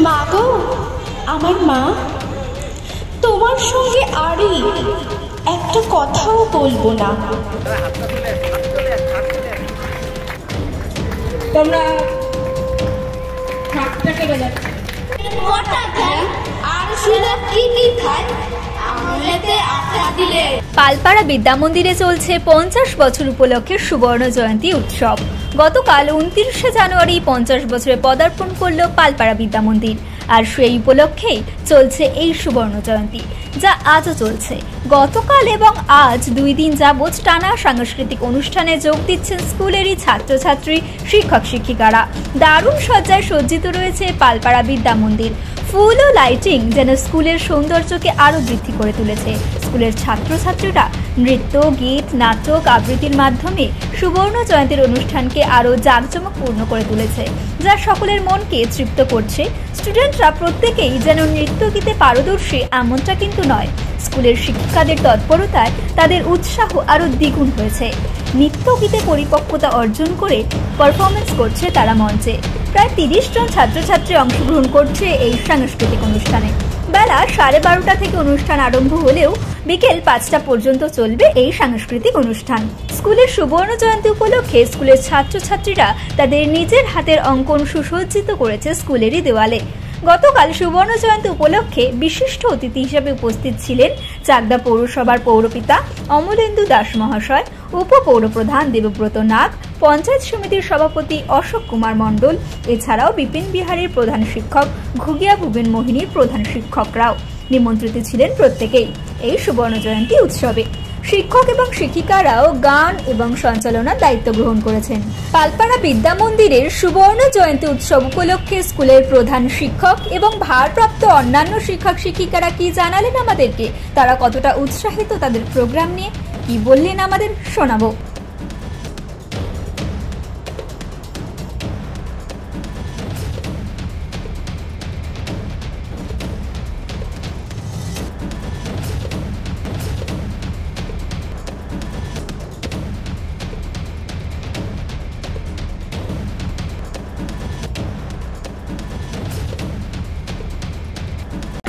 মা গো, আমার মা, তোমার সঙ্গে আরই একটা কথাও বলবো না। তোমরা পালপাড়া বিদ্যামন্দিরে চলছে 50 বছর উপলক্ষে সুবর্ণ জয়ন্তী উৎসব। গতকাল 29শে জানুয়ারি 50 বছরে পদার্পণ করল পালপাড়া বিদ্যামন্দির, আর সেই উপলক্ষেই চলছে এই সুবর্ণ জয়ন্তী, যা আজও চলছে। গতকাল এবং আজ 2 দিন যাবৎ টানা সাংস্কৃতিক অনুষ্ঠানে যোগ দিচ্ছেন স্কুলেরই ছাত্রছাত্রী, শিক্ষক শিক্ষিকারা। দারুণ সজ্জায় সজ্জিত রয়েছে পালপাড়া বিদ্যামন্দির। ফুল ও লাইটিং যেন স্কুলের সৌন্দর্যকে আরও বৃদ্ধি করে তুলেছে। স্কুলের ছাত্রছাত্রীরা নৃত্য, গীত, নাটক, আবৃত্তির মাধ্যমে সুবর্ণ জয়ন্তীর অনুষ্ঠানকে আরও জাঁকজমকপূর্ণ করে তুলেছে, যা সকলের মনকে তৃপ্ত করছে। স্টুডেন্টরা প্রত্যেকেই যেন নৃত্য গীতে পারদর্শী এমনটা কিন্তু নয়। স্কুলের শিক্ষিকাদের তৎপরতায় তাদের উৎসাহ আরও দ্বিগুণ হয়েছে। নৃত্য গীতে পরিপক্কতা অর্জন করে পারফরমেন্স করছে তারা মঞ্চে। প্রায় 30 জন ছাত্রছাত্রী অংশগ্রহণ করছে এই সাংস্কৃতিক অনুষ্ঠানে। বেলা 12:30 থেকে অনুষ্ঠান আরম্ভ হলেও বিকেল 5টা পর্যন্ত চলবে এই সাংস্কৃতিক অনুষ্ঠান। স্কুলের সুবর্ণ জয়ন্তী উপলক্ষে স্কুলের ছাত্রছাত্রীরা তাদের নিজের হাতের অঙ্কন সুসজ্জিত করেছে স্কুলেরই দেওয়ালে। গতকাল সুবর্ণ জয়ন্তী উপলক্ষে বিশিষ্ট অতিথি হিসেবে উপস্থিত ছিলেন চাকদা পৌরসভার পৌরপিতা অমলেন্দু দাস মহাশয়, উপপৌরপ্রধান দেবব্রত নাগ, পঞ্চায়েত সমিতির সভাপতি অশোক কুমার মণ্ডল, এছাড়াও বিপিন বিহারের প্রধান শিক্ষক ঘুগিয়া ভুবন মোহিনীর প্রধান শিক্ষকরাও নিমন্ত্রিত ছিলেন প্রত্যেকেই এই সুবর্ণ জয়ন্তী উৎসবে। শিক্ষক এবং শিক্ষিকারাও গান এবং সঞ্চালনার দায়িত্ব গ্রহণ করেছেন। পালপাড়া বিদ্যামন্দিরের সুবর্ণ জয়ন্তী উৎসব উপলক্ষে স্কুলের প্রধান শিক্ষক এবং ভারপ্রাপ্ত অন্যান্য শিক্ষক শিক্ষিকারা কি জানালেন আমাদেরকে, তারা কতটা উৎসাহিত তাদের প্রোগ্রাম নিয়ে, কি বললেন আমাদের শোনাবো।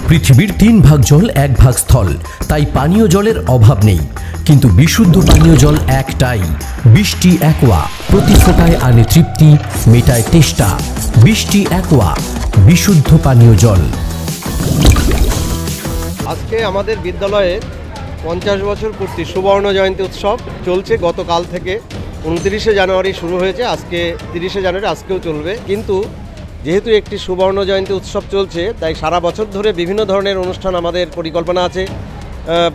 পৃথিবীর 3 ভাগ জল 1 ভাগ স্থল, তাই পানীয় জলের অভাব নেই। কিন্তু বিশুদ্ধ পানীয় জল একটাই, বৃষ্টি অ্যাকোয়া। প্রতি ফোঁটায় আনে তৃপ্তি, মেটায় তেষ্টা। বৃষ্টি অ্যাকোয়া, বিশুদ্ধ পানীয় জল। আজকে আমাদের বিদ্যালয়ে 50 বছর পূর্তি সুবর্ণ জয়ন্তী উৎসব চলছে। গতকাল থেকে 29শে জানুয়ারি শুরু হয়েছে, আজকে 30শে জানুয়ারি, আজকেও চলবে। কিন্তু যেহেতু একটি সুবর্ণ জয়ন্তী উৎসব চলছে, তাই সারা বছর ধরে বিভিন্ন ধরনের অনুষ্ঠান আমাদের পরিকল্পনা আছে।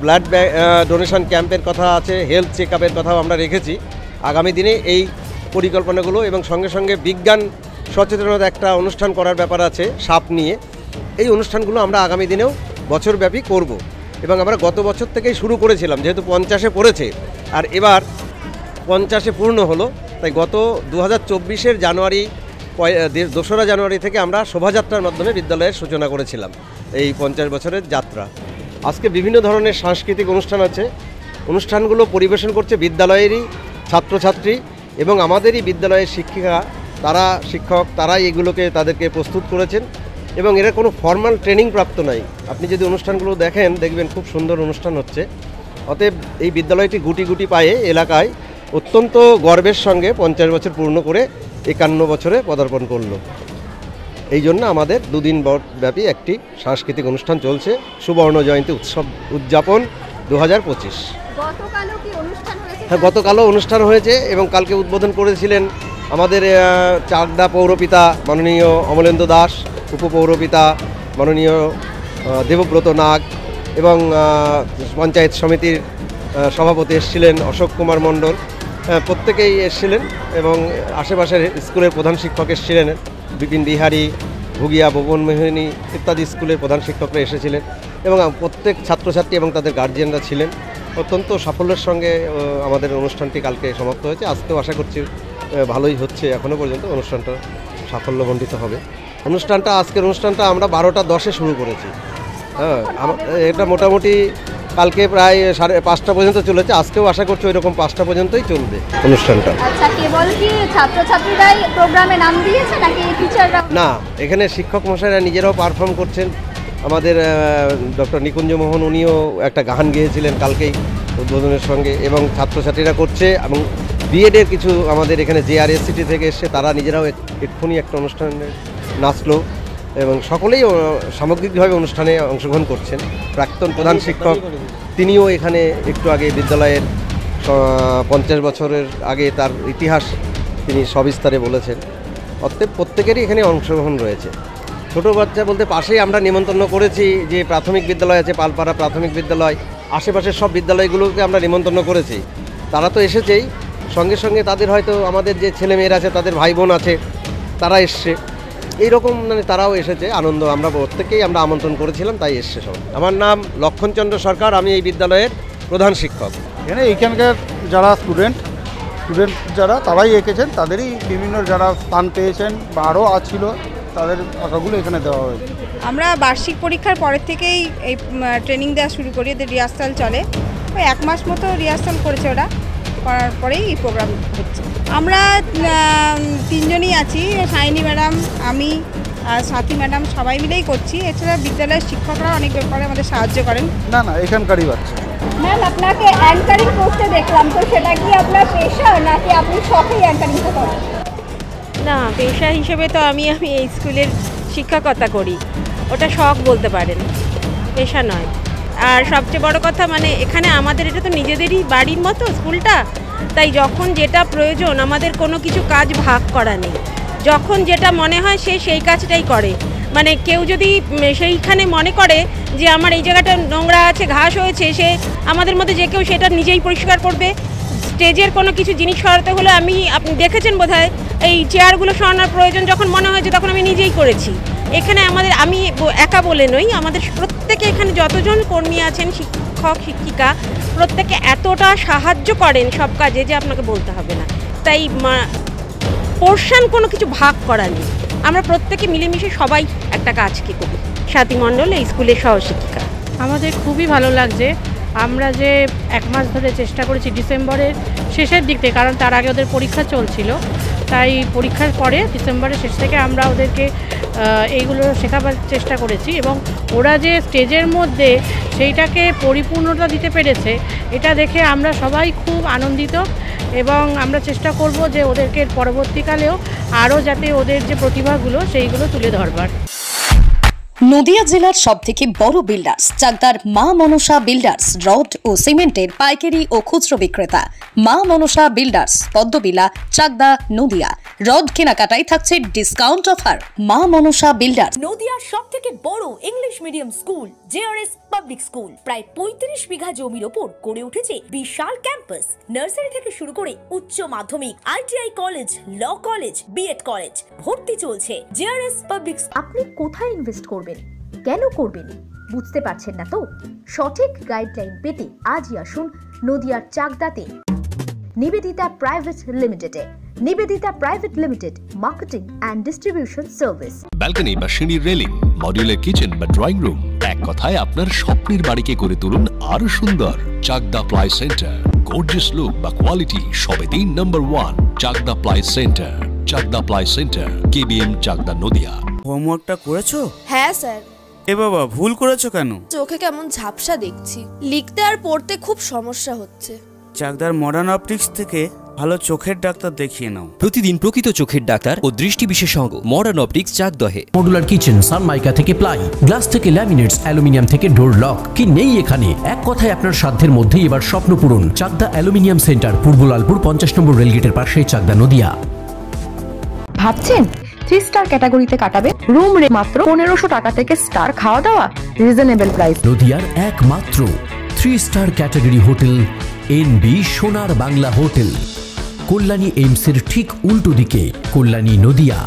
ব্লাড ডোনেশন ক্যাম্পের কথা আছে, হেলথ চেক আপের কথাও আমরা রেখেছি আগামী দিনে এই পরিকল্পনাগুলো। এবং সঙ্গে সঙ্গে বিজ্ঞান সচেতনতা একটা অনুষ্ঠান করার ব্যাপার আছে সাপ নিয়ে। এই অনুষ্ঠানগুলো আমরা আগামী দিনেও বছরব্যাপী করব। এবং আমরা গত বছর থেকেই শুরু করেছিলাম, যেহেতু 50-এ পড়েছে আর এবার 50-এ পূর্ণ হলো, তাই গত 2024-এর জানুয়ারি 2রা জানুয়ারি থেকে আমরা শোভাযাত্রার মাধ্যমে বিদ্যালয়ের সূচনা করেছিলাম এই 50 বছরের যাত্রা। আজকে বিভিন্ন ধরনের সাংস্কৃতিক অনুষ্ঠান আছে। অনুষ্ঠানগুলো পরিবেশন করছে বিদ্যালয়েরই ছাত্রছাত্রী এবং আমাদেরই বিদ্যালয়ের শিক্ষিকা, তারাই এগুলোকে তাদেরকে প্রস্তুত করেছেন এবং এরা কোনো ফর্মাল ট্রেনিং প্রাপ্ত নাই। আপনি যদি অনুষ্ঠানগুলো দেখেন, দেখবেন খুব সুন্দর অনুষ্ঠান হচ্ছে। অতএব এই বিদ্যালয়টি গুটি গুটি পায়ে এলাকায় অত্যন্ত গর্বের সঙ্গে 50 বছর পূর্ণ করে 51 বছরে পদার্পণ করলো। এই জন্য আমাদের 2 দিন ব্যাপী একটি সাংস্কৃতিক অনুষ্ঠান চলছে, সুবর্ণ জয়ন্তী উৎসব উদযাপন 2025। হ্যাঁ, গতকালও অনুষ্ঠান হয়েছে এবং কালকে উদ্বোধন করেছিলেন আমাদের চাকদা পৌরপিতা মাননীয় অমলেন্দু দাস, উপপৌরপিতা মাননীয় দেবব্রত নাগ এবং পঞ্চায়েত সমিতির সভাপতি এসেছিলেন অশোক কুমার মণ্ডল। প্রত্যেকেই এসেছিলেন এবং আশেপাশের স্কুলের প্রধান শিক্ষক এসেছিলেন, বিপিন বিহারী, ঘুগিয়া ভুবন মোহিনী ইত্যাদি স্কুলের প্রধান শিক্ষকরা এসেছিলেন এবং প্রত্যেক ছাত্রছাত্রী এবং তাদের গার্জিয়ানরা ছিলেন। অত্যন্ত সাফল্যের সঙ্গে আমাদের অনুষ্ঠানটি কালকে সমাপ্ত হয়েছে। আজকেও আশা করছি ভালোই হচ্ছে, এখনও পর্যন্ত অনুষ্ঠানটা সাফল্যমণ্ডিত হবে। আজকের অনুষ্ঠানটা আমরা 12টা 10-এ শুরু করেছি। হ্যাঁ, এটা মোটামুটি কালকে প্রায় 5:30 পর্যন্ত চলেছে, আজকেও আশা করছি ওই রকম 5টা পর্যন্তই চলবে অনুষ্ঠানটা। আচ্ছা, কেবল কি ছাত্রছাত্রীরাই প্রোগ্রামে নাম দিয়েছে নাকি টিচাররা? না, এখানে শিক্ষক মশাইরা নিজেরাও পারফর্ম করছেন। আমাদের ডক্টর নিকুঞ্জ মোহন উনিও একটা গান গেয়েছিলেন কালকেই উদ্বোধনের সঙ্গে, এবং ছাত্রছাত্রীরা করছে, এবং বিএডের কিছু আমাদের এখানে জেআরএসসিটি থেকে এসছে, তারা নিজেরাও এক্ষুনি একটা অনুষ্ঠানে নাচলো, এবং সকলেই সামগ্রিকভাবে অনুষ্ঠানে অংশগ্রহণ করছেন। প্রাক্তন প্রধান শিক্ষক তিনিও এখানে একটু আগে বিদ্যালয়ের 50 বছরের আগে তার ইতিহাস তিনি সবিস্তারে বলেছেন। অতএব প্রত্যেকেরই এখানে অংশগ্রহণ রয়েছে। ছোটো বাচ্চা বলতে পাশেই আমরা নিমন্ত্রণ করেছি, যে প্রাথমিক বিদ্যালয় আছে পালপাড়া প্রাথমিক বিদ্যালয়, আশেপাশের সব বিদ্যালয়গুলোকে আমরা নিমন্ত্রণ করেছি। তারা তো এসেছেই, সঙ্গে সঙ্গে তাদের হয়তো আমাদের যে ছেলেমেয়েরা আছে তাদের ভাই বোন আছে তারা এসছে, এইরকম মানে তারাও এসেছে। আনন্দ আমরা প্রত্যেকেই আমরা আমন্ত্রণ করেছিলাম, তাই এসছে সবাই। আমার নাম লক্ষণচন্দ্র সরকার, আমি এই বিদ্যালয়ের প্রধান শিক্ষক। এখানকার যারা স্টুডেন্ট যারা তারাই এঁকেছেন, তাদেরই বিভিন্ন যারা স্থান পেয়েছেন বা আরও ছিল তাদের আঁকাগুলো এখানে দেওয়া হয়েছে। আমরা বার্ষিক পরীক্ষার পরের থেকেই এই ট্রেনিং দেওয়া শুরু করি, এদের রিহার্সাল চলে। ওই 1 মাস মতো রিহার্সাল করেছে ওরা, করার পরেই এই প্রোগ্রাম হচ্ছে। আমরা 3জনই আছি, সাইনি ম্যাডাম, আমি আর সাথী ম্যাডাম, সবাই মিলেই করছি। এছাড়া বিদ্যালয়ের শিক্ষকরা অনেক ব্যাপারে আমাদের সাহায্য করেন। না এখানকারই বাচ্চা। ম্যাম, আপনাকে অ্যাঙ্কারিং করতে দেখলাম, তো সেটা কি আপনার পেশা নাকি আপনি শখেই অ্যাঙ্কারিংটা করেন? না, পেশা হিসেবে তো আমি এই স্কুলের শিক্ষকতা করি, ওটা শখ বলতে পারেন, পেশা নয়। আর সবচেয়ে বড় কথা মানে এখানে আমাদের এটা তো নিজেদেরই বাড়ির মতো স্কুলটা, তাই যখন যেটা প্রয়োজন আমাদের কোনো কিছু কাজ ভাগ করা নেই, যখন যেটা মনে হয় সেই কাজটাই করে। মানে কেউ যদি সেইখানে মনে করে যে আমার এই জায়গাটা নোংরা আছে, ঘাস হয়েছে, সে আমাদের মধ্যে যে কেউ সেটা নিজেই পরিষ্কার করবে। স্টেজের কোনো কিছু জিনিস সরাতে হলে আপনি দেখেছেন বোধহয়, এই চেয়ারগুলো সরানোর প্রয়োজন যখন মনে হয়েছে তখন আমি নিজেই করেছি। এখানে আমি একা বলে নই, আমাদের প্রত্যেকে এখানে যতজন কর্মী আছেন, শিক্ষক শিক্ষিকা, প্রত্যেকে এতটা সাহায্য করেন সব কাজে যে আপনাকে বলতে হবে না। তাই পোর্শন কোনো কিছু ভাগ করা নেই, আমরা প্রত্যেকে মিলেমিশে সবাই একটা কাজকে করি। স্বাতী মণ্ডল, এই স্কুলের সহশিক্ষিকা। আমাদের খুবই ভালো লাগছে। আমরা যে 1 মাস ধরে চেষ্টা করেছি ডিসেম্বরের শেষের দিক থেকে, কারণ তার আগে ওদের পরীক্ষা চলছিল, তাই পরীক্ষার পরে ডিসেম্বরের শেষ থেকে আমরা ওদেরকে এইগুলো শেখাবার চেষ্টা করেছি, এবং ওরা যে স্টেজের মধ্যে সেইটাকে পরিপূর্ণতা দিতে পেরেছে, এটা দেখে আমরা সবাই খুব আনন্দিত, এবং আমরা চেষ্টা করব যে ওদেরকে পরবর্তীকালেও আরও যাতে ওদের যে প্রতিভাগুলো সেইগুলো তুলে ধরবার। নদিয়া জেলার সবথেকে বড় বিল্ডার্স চাকদার মা মনসা বিল্ডার্স, রড ও সিমেন্টের পাইকারি ও খুচরো বিক্রেতা। মা মনসা বিল্ডার্স, পদ্মবিলা, চাকদা, নদিয়া। রড কেনাকাটায় থাকছে ডিসকাউন্ট অফার। মা মনসা বিল্ডার্স। নদিয়ার সবথেকে বড় English medium school JRS public school, প্রায় 35 বিঘা জমির ওপর গড়ে উঠেছে বিশাল ক্যাম্পাস। নার্সারি থেকে শুরু করে উচ্চ মাধ্যমিক, ITI college, law college, BEd college, ভর্তি চলছে। JRS public. আপনি কোথায় ইনভেস্ট করবেন, কেন করবেন, বুঝতে পারছেন না তো? সঠিক গাইডলাইন পেতে আজই আসুন নদিয়ার চাকদাতে নিবেদিতা প্রাইভেট লিমিটেডে। Nivedita private limited, marketing and distribution service. Balcony বা সিঁড়ির রেলিং, মডিউলার কিচেন বা ড্রয়িং রুম, এক কথায় আপনার স্বপ্নের বাড়িকে করে তুলুন আরো সুন্দর। Chakda ply centre, gorgeous look বা কোয়ালিটি সবে 3 নম্বর 1 Chakda ply centre. Chakda ply centre, KBM, Chakda, Nadia. হোমওয়ার্কটা করেছো? হ্যাঁ স্যার। এ বাবা, ভুল করেছো কেন? চোখে কেমন ঝাপসা দেখছি, লিখতে আর পড়তে খুব সমস্যা হচ্ছে। চাকদার মডার্ন অপটিক্স থেকে ভালো চোখের ডাক্তার দেখিয়ে নাও। প্রতিদিন প্রকৃত চোখের ডাক্তার ও দৃষ্টি বিশেষজ্ঞ মডার্ন অপটিক্স, চাকদহে। মডুলার কিচেন, সানমাইকা থেকে প্লাই, গ্লাস থেকে ল্যামিনেটস, অ্যালুমিনিয়াম থেকে ডোর লক। কি নেই এখানে? এক কথায় আপনার সাধ্যের মধ্যেই এবার স্বপ্ন পূরণ। চাকদা অ্যালুমিনিয়াম সেন্টার, পূর্ব লালপুর 50 নম্বর রেলগেটের পাশে, চাকদা, নদিয়া। ভাবছেন 3 স্টার ক্যাটাগরিতে কাটাবে? রুম রে মাত্র 1500 টাকা থেকে স্টার, খাওয়া দাওয়া রিজনেবল প্রাইস। নদিয়ার একমাত্র 3 স্টার ক্যাটাগরি হোটেল এনবি সোনার বাংলা হোটেল, কল্যাণী এইমসের ঠিক উল্টো দিকে, কল্যাণী, নদিয়া।